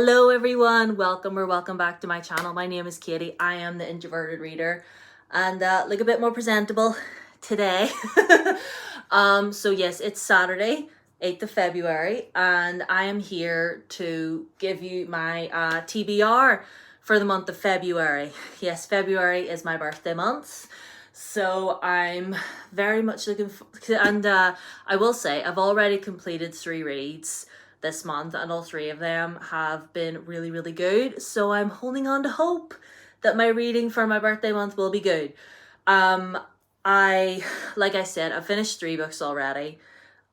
Hello everyone, welcome back to my channel. My name is Katie. I am the Introverted Reader and look a bit more presentable today. So yes, it's Saturday, 8th of February, and I am here to give you my TBR for the month of February. Yes, February is my birthday month. So I'm very much looking and I will say I've already completed 3 reads this month, and all 3 of them have been really good. So I'm holding on to hope that my reading for my birthday month will be good. Like I said, I've finished 3 books already.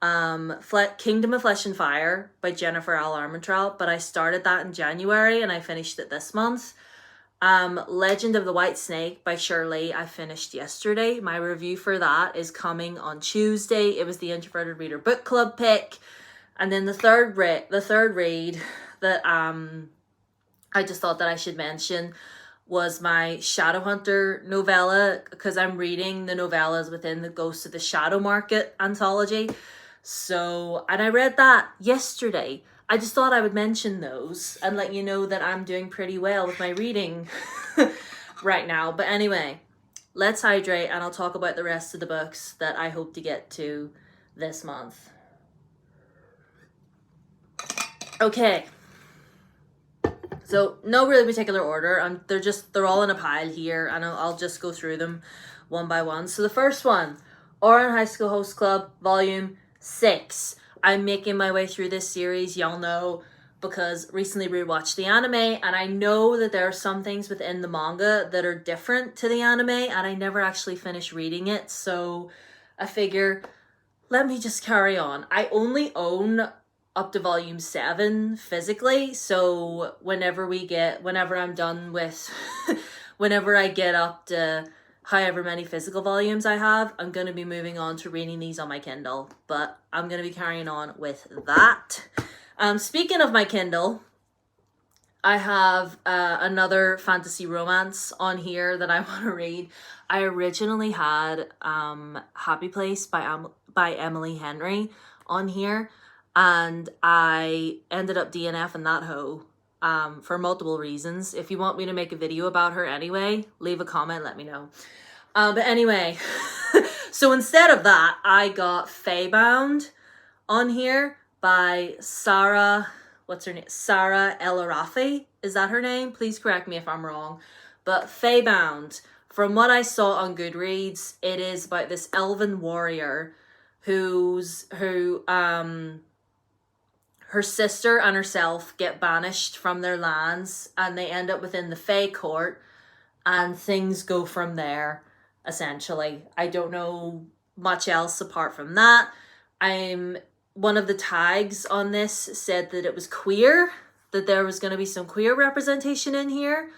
Kingdom of Flesh and Fire by Jennifer L. Armentrout, but I started that in January and I finished it this month. Legend of the White Snake by Shirley, I finished yesterday. My review for that is coming on Tuesday. It was the Introverted Reader Book Club pick. And then the third read that I just thought that I should mention was my Shadowhunter novella, because I'm reading the novellas within the Ghosts of the Shadow Market anthology. So, and I read that yesterday. I just thought I would mention those and let you know that I'm doing pretty well with my reading right now. But anyway, let's hydrate and I'll talk about the rest of the books that I hope to get to this month. Okay, so no really particular order. They're all in a pile here, and I'll just go through them one by one. So the first one, Oran High School Host Club, Volume 6. I'm making my way through this series, y'all know, because recently rewatched the anime, and I know that there are some things within the manga that are different to the anime, and I never actually finished reading it, so I figure, let me just carry on. I only own up to volume 7 physically, so whenever I'm done with whenever I get up to however many physical volumes I have, I'm going to be moving on to reading these on my Kindle, but I'm going to be carrying on with that. Speaking of my Kindle, I have another fantasy romance on here that I want to read. I originally had Happy Place by Emily Henry on here, and I ended up DNFing that hoe for multiple reasons. If you want me to make a video about her anyway, leave a comment, let me know. But anyway, so instead of that, I got Feybound on here by Sarah, Sarah El Arafi. Is that her name? Please correct me if I'm wrong. But Feybound, from what I saw on Goodreads, it is about this elven warrior who her sister and herself get banished from their lands, and they end up within the Fey court, and things go from there, essentially. I don't know much else apart from that. One of the tags on this said that it was queer, that there was going to be some queer representation in here,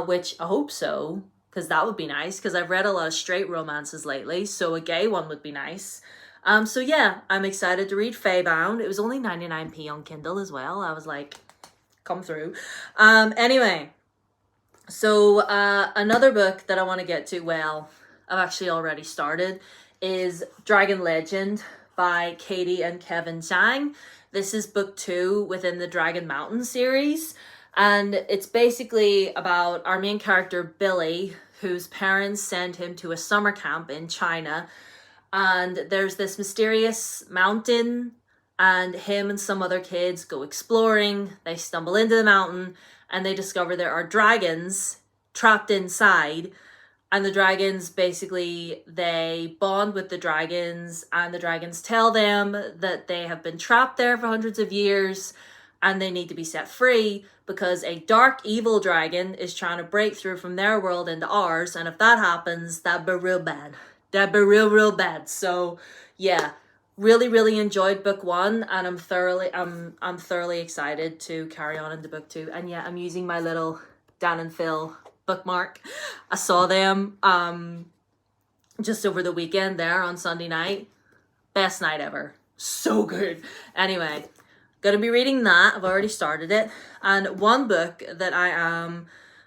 which I hope so, because that would be nice, because I've read a lot of straight romances lately, so a gay one would be nice. So yeah, I'm excited to read Feybound. It was only 99p on Kindle as well. I was like, come through. Anyway, so another book that I want to get to, well, I've actually already started, is Dragon Legend by Katie and Kevin Chang. This is book 2 within the Dragon Mountain series, and it's basically about our main character, Billy, whose parents send him to a summer camp in China. And there's this mysterious mountain, and him and some other kids go exploring. They stumble into the mountain, and they discover there are dragons trapped inside. And the dragons, basically, they bond with the dragons, and the dragons tell them that they have been trapped there for hundreds of years, and they need to be set free because a dark, evil dragon is trying to break through from their world into ours. And if that happens, that'd be real bad. That'd be real bad. So yeah, really enjoyed book 1, and I'm thoroughly excited to carry on into book 2. And yeah, I'm using my little Dan and Phil bookmark. I saw them just over the weekend there on Sunday night. Best night ever. So good. Anyway, gonna be reading that. I've already started it. And one book that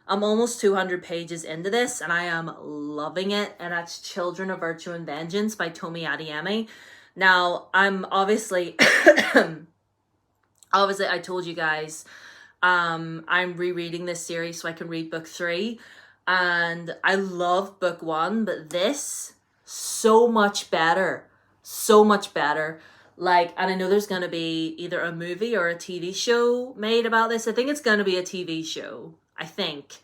I'm almost 200 pages into this, and I am loving it, and that's Children of Virtue and Vengeance by Tomi Adeyemi. Now, I'm obviously I told you guys I'm rereading this series so I can read book 3. And I love book 1, but this, so much better. So much better. Like, and I know there's going to be either a movie or a TV show made about this. I think it's going to be a TV show. I think.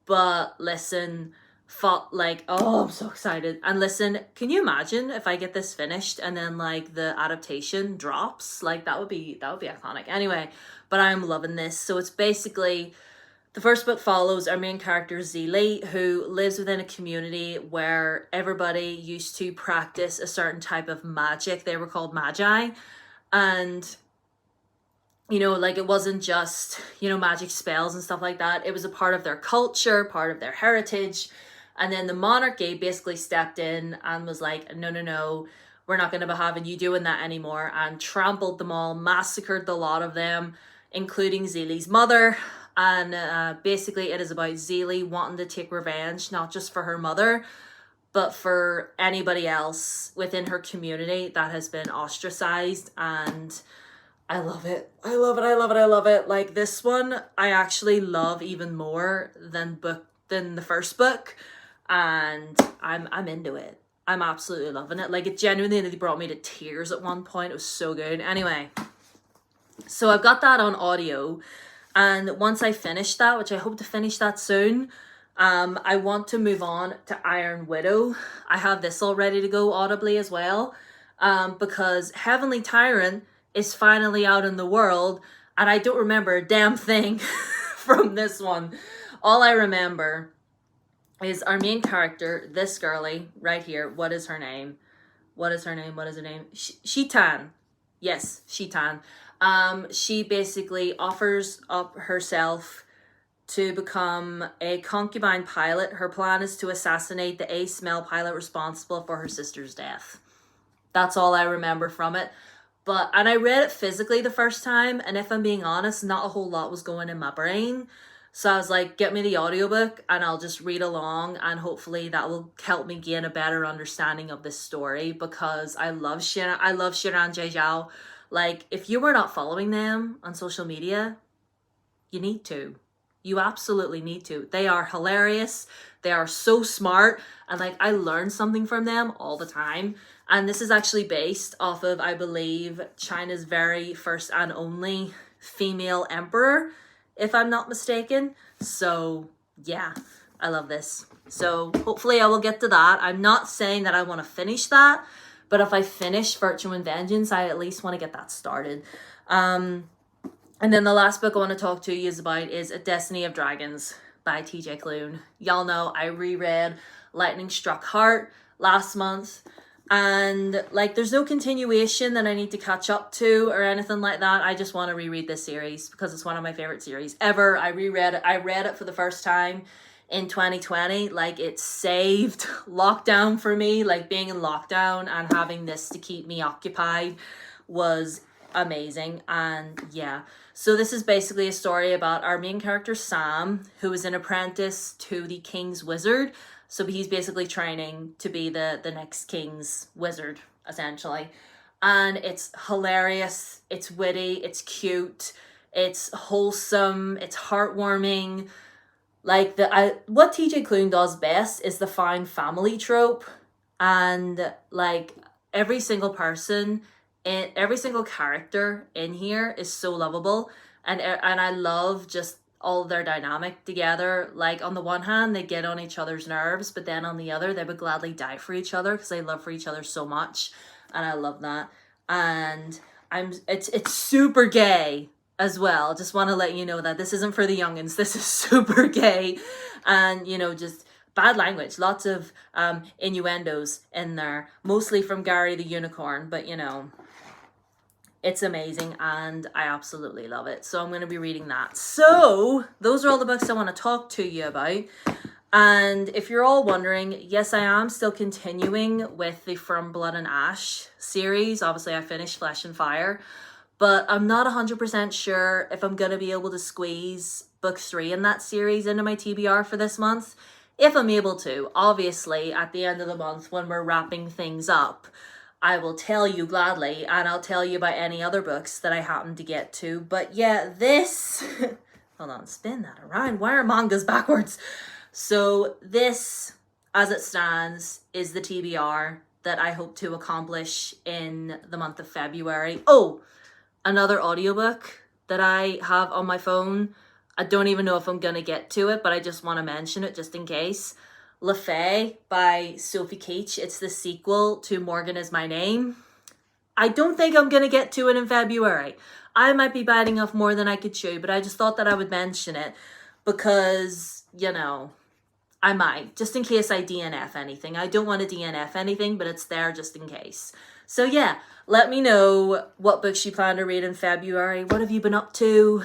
But listen, oh, I'm so excited. And listen, can you imagine if I get this finished and then like the adaptation drops? Like that would be iconic. Anyway, but I'm loving this. So it's basically, the first book follows our main character Zeely, who lives within a community where everybody used to practice a certain type of magic. They were called magi. And you know, like it wasn't just, you know, magic spells and stuff like that. It was a part of their culture, part of their heritage. And then the monarchy basically stepped in and was like, no, no, no, we're not going to be having you doing that anymore, and trampled them all, massacred the lot of them, including Zeely's mother. And basically it is about Zeely wanting to take revenge, not just for her mother, but for anybody else within her community that has been ostracized. And I love it. I love it. I love it. I love it. Like this one, I actually love even more than the first book, and I'm into it. I'm absolutely loving it. Like it genuinely brought me to tears at one point. It was so good. Anyway, so I've got that on audio, and once I finish that, which I hope to finish that soon, I want to move on to Iron Widow. I have this all ready to go audibly as well, because Heavenly Tyrant is finally out in the world, and I don't remember a damn thing from this one. All I remember is our main character, this girly right here. What is her name? What is her name? What is her name? Shitan. Yes, Shitan. She basically offers up herself to become a concubine pilot. Her plan is to assassinate the ace male pilot responsible for her sister's death. That's all I remember from it. And I read it physically the first time, and if I'm being honest, not a whole lot was going in my brain. So I was like, get me the audiobook and I'll just read along, and hopefully that will help me gain a better understanding of this story, because I love Shiran Zhejiao. Like, if you were not following them on social media, you need to. You absolutely need to. They are hilarious. They are so smart. And like, I learn something from them all the time. And this is actually based off of, I believe, China's very first and only female emperor, if I'm not mistaken. So yeah, I love this. So hopefully I will get to that. I'm not saying that I want to finish that, but if I finish Virtue and Vengeance, I at least want to get that started. And then the last book I want to talk to you about is A Destiny of Dragons by TJ Klune. Y'all know I reread Lightning Struck Heart last month, and like there's no continuation that I need to catch up to or anything like that. I just want to reread this series because it's one of my favorite series ever. I read it for the first time in 2020. Like, it saved lockdown for me. Like, being in lockdown and having this to keep me occupied was amazing. And yeah, so this is basically a story about our main character Sam, who is an apprentice to the king's wizard. So he's basically training to be the next king's wizard, essentially. And it's hilarious, it's witty, it's cute, it's wholesome, it's heartwarming. Like, what TJ Klune does best is the found family trope. And like, every single person, every single character in here is so lovable. And I love just all their dynamic together. Like, on the one hand, they get on each other's nerves, but then on the other, they would gladly die for each other because they love for each other so much. And I love that. And it's super gay as well. Just want to let you know that this isn't for the youngins. This is super gay, and you know, just bad language, lots of innuendos in there, mostly from Gary the Unicorn, but you know, it's amazing and I absolutely love it. So I'm going to be reading that. So those are all the books I want to talk to you about. And if you're all wondering, yes, I am still continuing with the From Blood and Ash series. Obviously, I finished Flesh and Fire, but I'm not 100% sure if I'm going to be able to squeeze book 3 in that series into my TBR for this month. If I'm able to, obviously, at the end of the month when we're wrapping things up, I will tell you gladly, and I'll tell you about any other books that I happen to get to. But yeah, this, hold on, spin that around. Why are mangas backwards? So this, as it stands, is the TBR that I hope to accomplish in the month of February. Oh, another audiobook that I have on my phone. I don't even know if I'm going to get to it, but I just want to mention it just in case. Le Fay by Sophie Keach. It's the sequel to Morgan Is My Name. I don't think I'm going to get to it in February. I might be biting off more than I could chew, but I just thought that I would mention it because, you know, I might, just in case I DNF anything. I don't want to DNF anything, but it's there just in case. So yeah, let me know what books you plan to read in February. What have you been up to?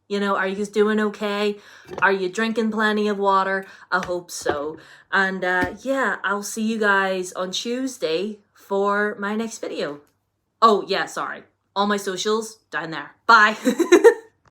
You know, are you guys doing okay? Are you drinking plenty of water? I hope so. And yeah, I'll see you guys on Tuesday for my next video. Oh yeah, sorry. All my socials down there. Bye.